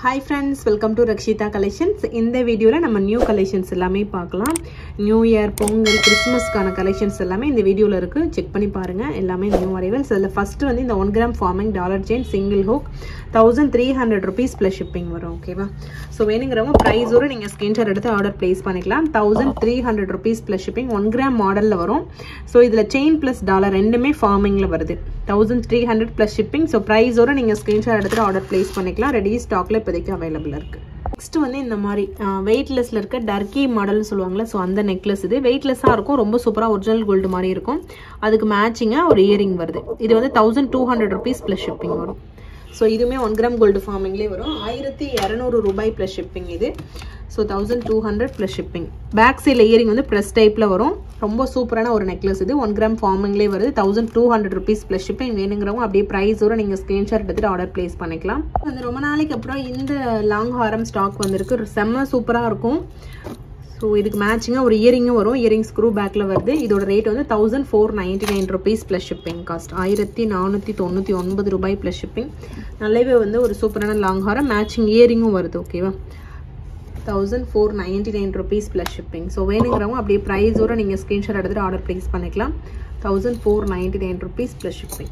Hi friends, welcome to Rakshita Collections. In this video la nama new collections ellame paakalam. New year, pongal, Christmas kana collections ellame in the video la irukku. Check panni paarenga. Ellame new arrivals. So first வந்து இந்த 1 gram forming dollar chain single hook 1300 rupees plus shipping வரும். Okay va. So வேணுங்கறவங்க price ஓட நீங்க screenshot எடுத்து order place பண்ணிக்கலாம். 1300 rupees plus shipping 1 gram model ல வரும். So இதுல chain plus dollar ரெண்டுமே forming ல வருது. 1300 plus shipping. So price ஓட நீங்க screenshot எடுத்து order place பண்ணிக்கலாம். Ready stock ல available இருக்கு. Next வந்து இந்த மாதிரி weightlessல இருக்க டர்க்கி மாடல்னு சொல்வாங்கல சோ அந்த necklace இது weightless-ஆ இருக்கும் ரொம்ப சூப்பரா ஒரிஜினல் கோல்ட் மாதிரி இருக்கும் அதுக்கு மேட்சிங்கா ஒரு இயரிங் வருது இது வந்து 1200 rupees plus shipping வரும் சோ இதுமே 1 gram gold formingலயே வரும் 1200 ரூபாய் plus shipping இது so 1200 plus shipping back side earring வந்து press typeல வரும் ரொம்ப சூப்பரான ஒரு necklace இது 1 gram formingலயே வருது 1200 rupees plus shipping வேணுங்கறவங்க அப்படியே price ஓட நீங்க screenshot எடுத்து ஆர்டர் place பண்ணிக்கலாம் வந்து ரொம்ப நாளைக்கு அப்புறம் இந்த லாங் ஹாரம் ஸ்டாக் வந்திருக்கு செம்ம சூப்பரா இருக்கும் சோ இதுக்கு மேட்சிங்கா ஒரு இயரிங் வரும் இயரிங் ஸ்க்ரூ பேக்ல வருது இதோட ரேட் வந்து 1499 rupees plus shipping cost 1499 ரூபாய் plus shipping நல்லாவே வந்து ஒரு சூப்பரான லாங் ஹாரம் மேட்சிங் இயரிங்கும் வருது ஓகேவா 1499 rupees plus shipping so வேணுங்கறவங்க அப்படியே price ஓட நீங்க screenshot எடுத்து ஆர்டர் place பண்ணிக்கலாம் 1499 rupees plus shipping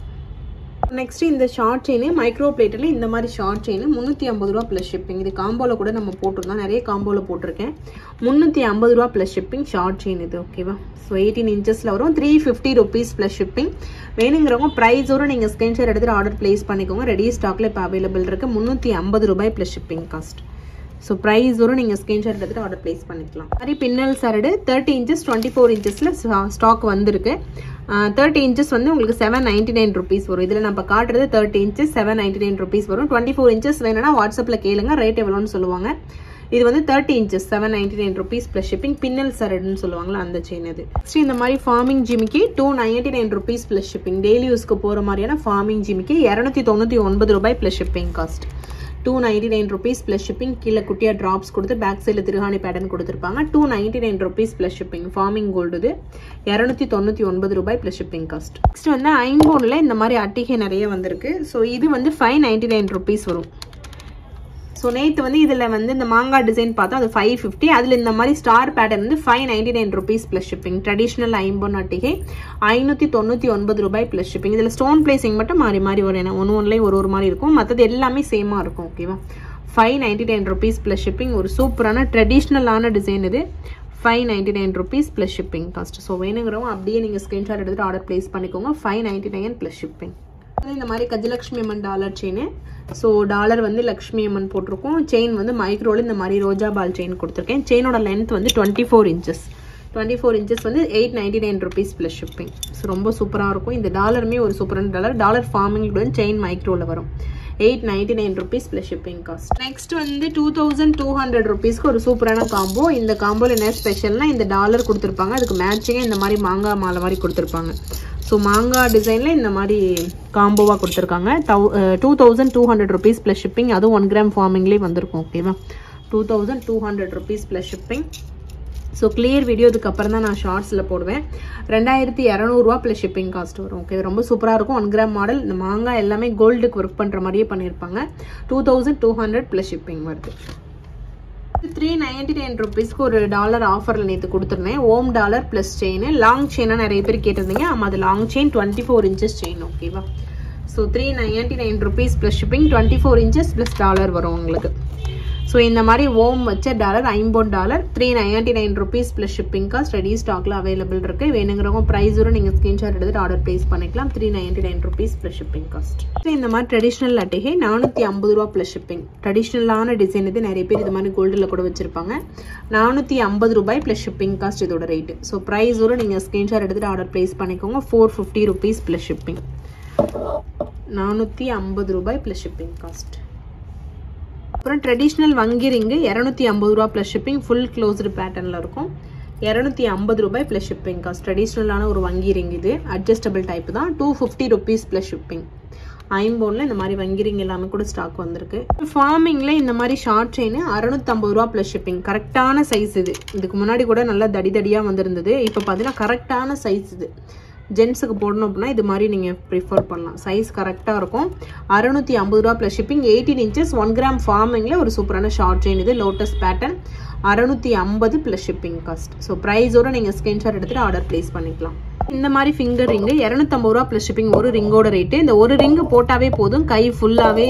next இந்த ஷார்ட் செயின் மைக்ரோ பிளேட்ல இந்த மாதிரி ஷார்ட் செயின் 350 ரூபாய் plus shipping இது காம்போல கூட நம்ம போட்டுறோம் நிறைய காம்போல போட்டுருக்கேன் 350 ரூபாய் plus shipping ஷார்ட் செயின் இது ஓகேவா so 18 inchesல வரும் 350 rupees plus shipping வேணுங்கறவங்க price ஓட நீங்க screenshot எடுத்து ஆர்டர் place பண்ணிக்கோங்க ரெடி ஸ்டாக்ல இப்ப அவேilable இருக்கு 350 ரூபாய் plus shipping cost so price ஓட நீங்க screenshot எடுத்து ஆர்டர் place பண்ணிக்கலாம் மாதிரி பின்னல் சரடு 30 inches 24 inchesல ஸ்டாக் வந்திருக்கு 30 inches வந்து உங்களுக்கு 799 rupees வரும் இதுல நம்ம காட்றது 30 inches 799 rupees வரும் 24 inches வேணும்னா வாட்ஸ்அப்ல கேளுங்க ரேட் எவ்வளவுன்னு சொல்லுவாங்க இது வந்து 30 inches 799 rupees plus shipping பின்னல் சரடுன்னு சொல்லுவாங்கல அந்த செயின் இது நெக்ஸ்ட் இந்த மாதிரி ஃபார்மிங் ஜிமிக்கி 299 rupees plus shipping டெய்லி யூஸ்க்கு போற மாதிரியான ஃபார்மிங் ஜிமிக்கி 299 ரூபாய் plus shipping cost 299 rupees plus shipping கீழ குட்டியா drops கொடுத்து பேக் சைடுல திருகாணி பேட்டர்ன் கொடுத்திருப்பாங்க 299 rupees plus shipping farming gold இது 299 ரூபாய் plus shipping cost next வந்து ஐம்போன்ல இந்த மாதிரி அட்டிகை நிறைய வந்திருக்கு சோ இது வந்து 599 rupees வரும் சோ நேத்து வந்து இதுல வந்து இந்த மாங்கா டிசைன் பார்த்தா அது 550 அதுல இந்த மாதிரி ஸ்டார் பேட்டர்ன் வந்து 599 rupees plus shipping ட்ரெடிஷனல் ஐம்போன் அட்டிகை 599 ரூபாய் plus shipping இதுல ஸ்டோன் பிளேசிங் மட்டும் மாறி மாறி வரும் ஒவ்வொன்லயும் ஒரு மாதிரி இருக்கும் மத்தது எல்லாமே சேமா இருக்கும் ஓகேவா 599 rupees plus shipping ஒரு சூப்பரான ட்ரெடிஷனலான டிசைன் இது 599 rupees plus shipping cost so வேணுங்கறவங்க அப்படியே நீங்க ஸ்கிரீன்ஷாட் எடுத்து ஆர்டர் place பண்ணிக்கோங்க 599 plus shipping இந்த மாதிரி கஜலட்சுமி அம்மன் டாலர் செயின் சோ டாலர் வந்து லட்சுமி அம்மன் போட்டுருக்கோம் செயின் வந்து மைக்ரோல இந்த மாதிரி ரோஜா பால் செயின் கொடுத்திருக்கேன் செயினோட லெந்த் வந்து 24 inches 24 inches வந்து 899 rupees plus shipping சோ ரொம்ப சூப்பரா இருக்கும் இந்த டாலருமே ஒரு சூப்பரான டாலர் ஃபார்மிங் உடன் செயின் மைக்ரோல வரும் 899 rupees plus shipping cost next வந்து 2200 rupees க்கு ஒரு சூப்பரான காம்போ இந்த காம்போல என்ன ஸ்பெஷல்னா இந்த டாலர் கொடுத்திருப்பாங்க அதுக்கு மேட்சிங்கா இந்த மாதிரி மாங்கா மாலை மாதிரி கொடுத்திருப்பாங்க சோ மாங்கா டிசைன்ல இந்த மாதிரி காம்போவா கொடுத்திருக்காங்க 2200 rupees plus shipping அது 1 gram formingலயே வந்திருக்கும் ஓகேவா 2200 rupees plus shipping so clear video இதுக்கு அப்புறம் தான் நான் ஷார்ட்ஸ்ல போடுவேன் 2200 ரூபாய் plus shipping cost வரும் ஓகே ரொம்ப சூப்பரா இருக்கும் 1 gram மாடல் இந்த மாங்கா எல்லாமே கோல்டுக்கு வர்க் பண்ற மாதிரியே பண்ணிருப்பாங்க 2200 plus shipping வருது 399 rupees க்கு ஒரு டாலர் ஆஃபர்ல நேத்து கொடுத்திருந்தேன் Om dollar plus chain long செயினா நிறைய பேர் கேட்டிருந்தீங்க ஆமா அது லாங் செயின் 24 inches செயின் ஓகேவா so 399 rupees plus shipping 24 inches plus dollar வரும் உங்களுக்கு சோ இந்த மாதிரி ஓம் வச்ச டாலர் ஐம்போன் dollar 399 rupees plus shipping cost ready ஸ்டாக்ல அவேilable இருக்கு வேணுங்கறவங்க பிரைஸ் ஓட நீங்க ஸ்கிரீன்ஷாட் எடுத்து ஆர்டர் place பண்ணிக்கலாம் 399 rupees plus shipping cost இந்த மாதிரி ட்ரெடிஷனல் அட்டிகை 450 ரூபாய் plus shipping ட்ரெடிஷனலான டிசைன் இது நிறைய பேர் இந்த மாதிரி கோல்ட்ல கூட வச்சிருப்பாங்க 450 ரூபாய் plus shipping cost இதோட ரேட் சோ பிரைஸ் ஓட நீங்க ஸ்கிரீன்ஷாட் எடுத்து ஆர்டர் place பண்ணிக்கோங்க 450 rupees plus shipping 450 ரூபாய் plus shipping cost அப்புறம் ட்ரெடிஷனல் வங்கி ரிங் 250 ரூபாய் plus shipping full closed பேட்டர்ன்ல இருக்கும் 250 ரூபாய் plus shipping cost ட்ரெடிஷனலான ஒரு வங்கி ரிங் இது அட்ஜஸ்டபிள் டைப் தான் 250 rupees plus shipping ஐம்போன்ல இந்த மாதிரி வங்கி ரிங் எல்லாமே கூட ஸ்டாக் வந்திருக்கு ஃபார்மிங்ல இந்த மாதிரி ஷார்ட் செயின் 650 ரூபாய் plus shipping கரெக்டான சைஸ் இது இதுக்கு முன்னாடி கூட நல்லா தடிதடியா வந்திருந்தது இப்போ பாத்தீங்கன்னா கரெக்டான சைஸ் இது ஜென்ஸுக்கு போடணும் அப்படின்னா இது மாதிரி நீங்கள் ப்ரிஃபர் பண்ணலாம். சைஸ் கரெக்டாக இருக்கும். 650 ரூபா ப்ளஸ் ஷிப்பிங். 18 இன்ச்சஸ் 1 கிராம் ஃபார்மிங்கில் ஒரு சூப்பரான ஷார்ட் செயின் இது. Lotus pattern 650 plus shipping cost. So ப்ரைஸோட நீங்கள் ஸ்க்ரீன்ஷாட் எடுத்துகிட்டு ஆர்டர் ப்ளேஸ் பண்ணிக்கலாம். இந்த மாதிரி ஃபிங்கர் ரிங்கு 250 ரூபா ப்ளஸ் ஷிப்பிங். ஒரு ரிங்கோட ரேட்டு. இந்த ஒரு ரிங்கு போட்டாவே போதும், கை ஃபுல்லாகவே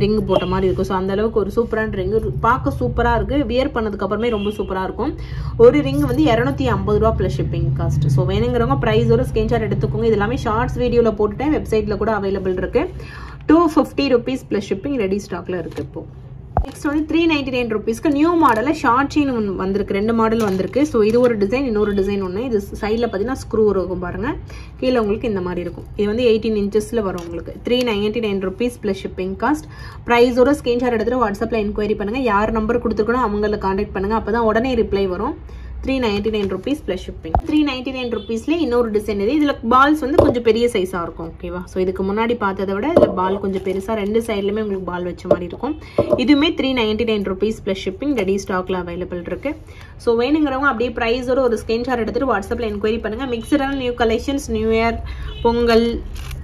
ரிங் போட்ட மாதிரி இருக்கும். ஸோ அந்த அளவுக்கு ஒரு சூப்பரான ரிங்கு, பார்க்க சூப்பராக இருக்குது. வியர் பண்ணதுக்கு அப்புறமே ரொம்ப சூப்பராக இருக்கும். ஒரு ரிங் வந்து 250 ரூபா ப்ளஸ் ஷிப்பிங் காஸ்ட். ஸோ வேணுங்கிறவங்க ப்ரைஸோட ஸ்க்ரீன்ஷாட் எடுத்துக்கோங்க. இது எல்லாமே ஷார்ட்ஸ் வீடியோவில் போட்டுட்டேன், வெப்சைட்டில் கூட அவைலபிள் இருக்குது. 250 rupees ப்ளஸ் ஷிப்பிங் ரெடி ஸ்டாக்ல இருக்குது இப்போ. நெக்ஸ்ட் வந்து 399 rupeesக்கு நியூ மாடலில் ஷார்ட் செயின் வந்திருக்கு. 2 மாடல் வந்திருக்கு. ஸோ இது ஒரு டிசைன், இன்னொரு டிசைன் ஒன்று. இது சைடில் பார்த்தீங்கன்னா ஸ்க்ரூ இருக்கும் பாருங்கள். கீழே உங்களுக்கு இந்த மாதிரி இருக்கும். இது வந்து 18 இன்ச்சஸில் வரும் உங்களுக்கு. 399 rupees ப்ளஸ் ஷிப்பிங் காஸ்ட். ப்ரைஸோட ஸ்க்ரீன்ஷாட் எடுத்துகிட்டு வாட்ஸ்அப்பில் என்கொயரி பண்ணுங்கள். யார் நம்பர் கொடுத்துருக்கணும் அவங்கள கான்டாக்ட் பண்ணுங்கள். அப்போ தான் உடனே ரிப்ளை வரும். 399 rupees ப்ளஸ் ஷிப்பிங். 399 rupeesலேயே இன்னொரு டிசைன் இது. இதில் பால்ஸ் வந்து கொஞ்சம் பெரிய சைஸாக இருக்கும். ஓகேவா? ஸோ இதுக்கு முன்னாடி பார்த்ததை விட இதில் பால் கொஞ்சம் பெருசாக 2 சைட்லையுமே உங்களுக்கு பால் வச்ச மாதிரி இருக்கும். இதுவுமே 399 rupees ப்ளஸ் ஷிப்பிங் ரெடி ஸ்டாக்ல அவைலபிள் இருக்கு. ஸோ வேணுங்கிறவங்க அப்படியே ப்ரைஸோட ஒரு ஸ்க்ரீன்ஷாட் எடுத்துகிட்டு வாட்ஸ்அப்பில் என்கொயரி பண்ணுங்கள். மிக்சடான new collections, new year, Pongal,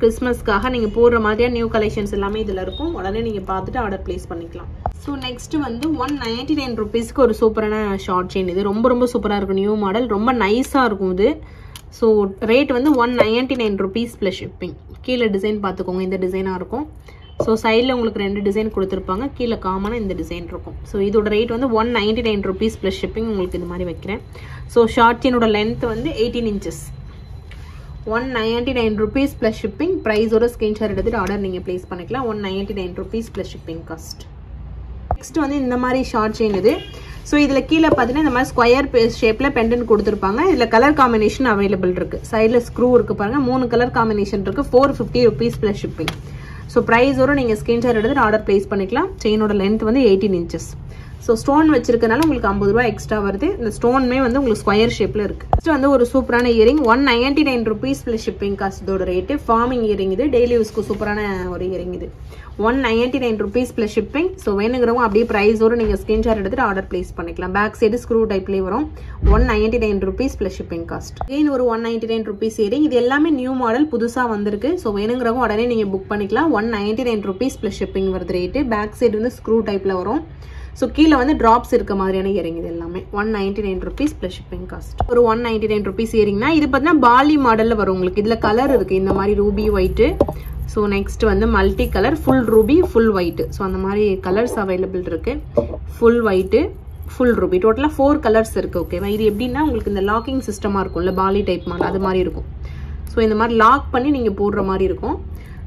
கிறிஸ்மஸ்க்காக நீங்கள் போடுற மாதிரியான நியூ கலெக்ஷன்ஸ் எல்லாமே இதில் இருக்கும். உடனே நீங்கள் பார்த்துட்டு ஆர்டர் ப்ளேஸ் பண்ணிக்கலாம். ஸோ நெக்ஸ்ட் வந்து 199 rupeesக்கு ஒரு சூப்பரான ஷார்ட் செயின் இது. ரொம்ப ரொம்ப சூப்பராக இருக்கும். நியூ மாடல், ரொம்ப நைஸாக இருக்கும் இது. ஸோ ரேட் வந்து 199 rupees ப்ளஸ் ஷிப்பிங். கீழே டிசைன் பார்த்துக்கோங்க, இந்த டிசைனாக இருக்கும். ஸோ சைடில் உங்களுக்கு 2 டிசைன் கொடுத்துருப்பாங்க, கீழே காமனாக இந்த டிசைன் இருக்கும். ஸோ இதோட ரேட் வந்து 199 rupees ப்ளஸ் ஷிப்பிங் உங்களுக்கு இது மாதிரி வைக்கிறேன். ஸோ ஷார்ட் செயினோட லென்த் வந்து 18 inches. 199 rupees plus shipping. ப்ரைஸோட ஸ்க்ரீன்ஷாட் எடுத்துகிட்டு ஆர்டர் நீங்கள் ப்ளேஸ் பண்ணிக்கலாம். 199 rupees plus shipping cost. Next வந்து இந்த மாதிரி ஷார்ட் செயின் இது. ஸோ இதில் கீழே பார்த்தீங்கன்னா இந்த மாதிரி ஸ்கொயர் ஷேப்பில் பெண்டன்ட் கொடுத்துருப்பாங்க. இதில் கலர் காம்பினேஷன் அவைலபிள் இருக்குது. சைடில் ஸ்க்ரூ இருக்குது பாருங்கள். 3 கலர் காம்பினேஷன் இருக்குது. 450 rupees ப்ளஸ் ஷிப்பிங். ஸோ ப்ரைஸோட நீங்கள் ஸ்க்ரீன்ஷாட் எடுத்துகிட்டு ஆர்டர் ப்ளேஸ் பண்ணிக்கலாம். செயினோட லென்த் வந்து 18 inches. ஸோ ஸ்டோன் வச்சிருக்கனால உங்களுக்கு 50 ரூபா எக்ஸ்ட்ரா வருது. இந்த ஸ்டோனுமே வந்து உங்களுக்கு ஸ்கொயர் ஷேப்பில் இருக்குது. நெக்ஸ்ட் வந்து ஒரு சூப்பரான earring 199 rupees plus shipping cost. இதோட ரேட்டு. ஃபார்மிங் இயரிங் இது. டெய்லி யூஸ்க்கு சூப்பரான ஒரு இயரிங் இது. 199 rupees ப்ளஸ் ஷிப்பிங். ஸோ வேணுங்கிறவங்க அப்படியே ப்ரைஸோட நீங்கள் ஸ்க்ரீன்ஷாட் எடுத்துகிட்டு ஆர்டர் ப்ளேஸ் பண்ணிக்கலாம். பேக் சைடு ஸ்க்ரூ டைப்லேயே வரும். 199 rupees plus shipping cost. again ஒரு 199 rupees இயரிங். இது எல்லாமே நியூ மாடல், புதுசாக வந்திருக்கு. ஸோ வேணுங்கிறவங்க உடனே நீங்கள் புக் பண்ணிக்கலாம். 199 rupees ப்ளஸ் ஷிப்பிங் வருது ரேட்டு. பேக் சைடு வந்து ஸ்க்ரூ டைப்பில் வரும். ஸோ கீழே வந்து ட்ராப்ஸ் இருக்க மாதிரியான இயரிங் இது எல்லாமே. 199 rupees ப்ளஸ் ஷிப்பிங் காஸ்ட். ஒரு 199 rupees இயரிங்னா இது பார்த்தீங்கன்னா பாலி மாடலில் வரும் உங்களுக்கு. இதில் கலர் இருக்குது இந்த மாதிரி ரூபி ஒயிட்டு. ஸோ நெக்ஸ்ட் வந்து multi colour, full Ruby, full white. So அந்த மாதிரி கலர்ஸ் அவைலபிள் இருக்குது. ஃபுல் ஒயிட்டு, ஃபுல் ரூபி, டோட்டலாக 4 கலர்ஸ் இருக்குது. ஓகேவா? இது எப்படின்னா உங்களுக்கு இந்த லாக்கிங் சிஸ்டமாக இருக்கும்ல, பாலி டைப் மாடல் அது மாதிரி இருக்கும். ஸோ இந்த மாதிரி லாக் பண்ணி நீங்கள் போடுற மாதிரி இருக்கும்.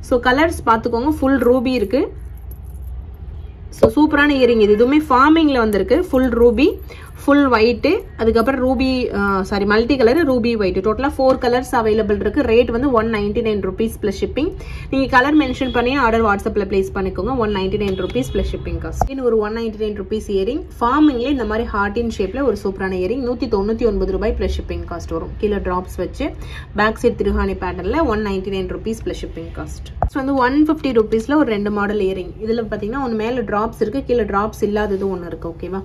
ஸோ கலர்ஸ் பார்த்துக்கோங்க. ஃபுல் ரூபி இருக்குது. ஸோ சூப்பரான இயரிங் இது. இதுவுமே ஃபார்மிங்கில் வந்திருக்கு. ஃபுல் ரூபி, ஃபுல் ஒயிட்டு, அதுக்கப்புறம் Ruby multi colour, Ruby white. டோட்டலாக 4 கலர்ஸ் அவைலபிள் இருக்குது. ரேட் வந்து 199 rupees ப்ளஸ் ஷிப்பிங். நீங்கள் கலர் மென்ஷன் பண்ணி ஆர்டர் வாட்ஸ்அப்பில் ப்ளேஸ் பண்ணிக்கோங்க. 199 rupees ப்ளஸ் ஷிப்பிங் காஸ்ட். இன்னும் ஒரு 199 rupees இயரிங். ஃபார்மிங்லேயே இந்த மாதிரி ஹார்டின் ஷேப்பில் ஒரு சூப்பரான இயரிங். 199 ரூபாய் ப்ளஸ் ஷிப்பிங் காஸ்ட் வரும். கீழே ட்ராப்ஸ் வச்சு பேக் சைட் திருஹானி பேட்டர்னில் 199 rupees plus shipping cost. So வந்து 150 rupeesல ஒரு 2 மாடல் இயரிங். இதில் பார்த்தீங்கன்னா ஒன்று மேலே ட்ராப்ஸ் இருக்குது, கீழே ட்ராப்ஸ் இல்லாதது ஒன்று இருக்குது. ஓகேவா?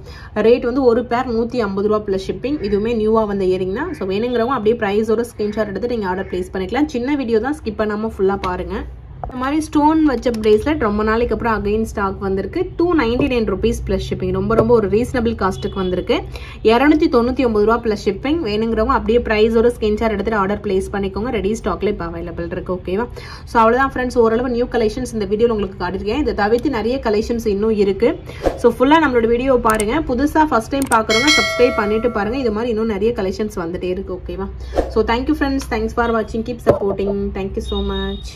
ரேட் வந்து ஒரு பேர் 150 ரூபா ப்ளஸ் ஷிப்பிங். இதுவுமே நியூவாக வந்த இயரிங் தான். ஸோ வேணுங்கிறவங்க அப்படியே ப்ரைஸோட ஸ்க்ரீன்ஷாட் எடுத்து நீங்கள் ஆர்டர் ப்ளேஸ் பண்ணிக்கலாம். சின்ன வீடியோ தான், ஸ்கிப் பண்ணாமல் ஃபுல்லாக பாருங்கள். இந்த மாதிரி ஸ்டோன் வச்ச பிரேஸ்லெட் ரொம்ப நாளைக்கு அப்புறம் அகைன் ஸ்டாக் வந்திருக்கு. 299 rupees ப்ளஸ் ஷிப்பிங். ரொம்ப ஒரு ரீசனபிள் காஸ்ட்டுக்கு வந்திருக்கு. 299 ரூபா ப்ளஸ் ஷிப்பிங். வேணுங்கிறவங்க அப்படியே ப்ரைஸோட ஸ்க்ரீன்ஷாட் எடுத்துட்டு ஆர்டர் ப்ளேஸ் பண்ணிக்கோங்க. ரெடி ஸ்டாக்ல இப்போ அவைலபிள் இருக்கு. ஓகேவா? ஸோ அவ்வளோதான் ஃப்ரெண்ட்ஸ். ஓரளவு நியூ கலெக்ஷன்ஸ் இந்த வீடியோவில் உங்களுக்கு காட்டிருக்கேன். இதை தவிர்த்து நிறைய கலெக்ஷன்ஸ் இன்னும் இருக்கு. ஸோ ஃபுல்லாக நம்மளோட வீடியோ பாருங்க. புதுசாக ஃபர்ஸ்ட் டைம் பார்க்குறவங்க சப்ஸ்கிரைப் பண்ணிட்டு பாருங்க. இது மாதிரி இன்னும் நிறைய கலெக்ஷன்ஸ் வந்துட்டே இருக்கு. ஓகேவா? So thank you friends. Thanks for வாட்சிங். Keep supporting. Thank you so much.